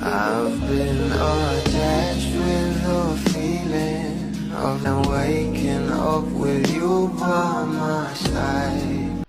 I've been attached with the feeling of now waking up with you by my side.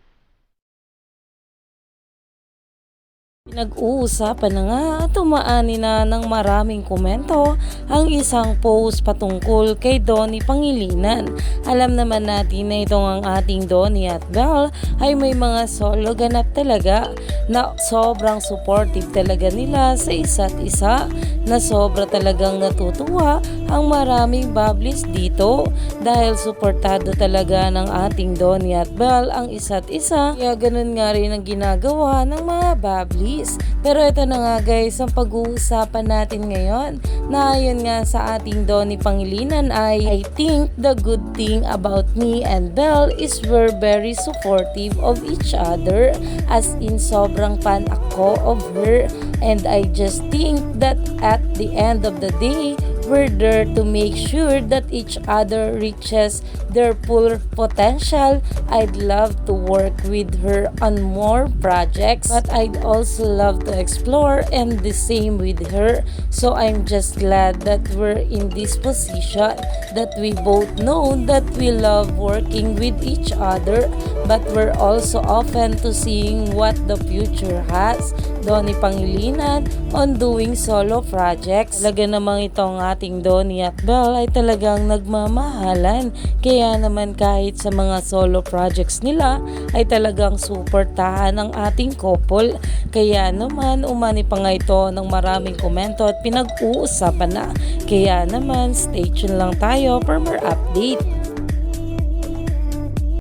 Pinag-uusapan na nga at umaani na ng maraming komento ang isang post patungkol kay Donnie Pangilinan. Alam naman natin na itong ang ating Donnie at Belle ay may mga solo ganap talaga na sobrang supportive talaga nila sa isa't isa, na sobra talagang natutuwa ang maraming bablis dito dahil suportado talaga ng ating Donnie at Belle ang isa't isa, kaya ganun nga rin ang ginagawa ng mga bablis. Pero ito na nga guys ang pag-uusapan natin ngayon, na ayon nga sa ating Donnie Pangilinan ay I think the good thing about me and Belle is we're very supportive of each other, as in sobrang fan ako of her, and I just think that at the end of the day we're there to make sure that each other reaches their full potential. I'd love to work with her on more projects, but I'd also love to explore, and the same with her. So I'm just glad that we're in this position, that we both know that we love working with each other, but we're also open to seeing what the future has. Donnie Pangilinan on doing solo projects. Talaga namang itong ating Donnie at Belle ay talagang nagmamahalan. Kaya naman kahit sa mga solo projects nila ay talagang suportahan ang ating couple. Kaya naman umani pa nga ito ng maraming komento at pinag-uusapan na. Kaya naman stay tuned lang tayo for more update.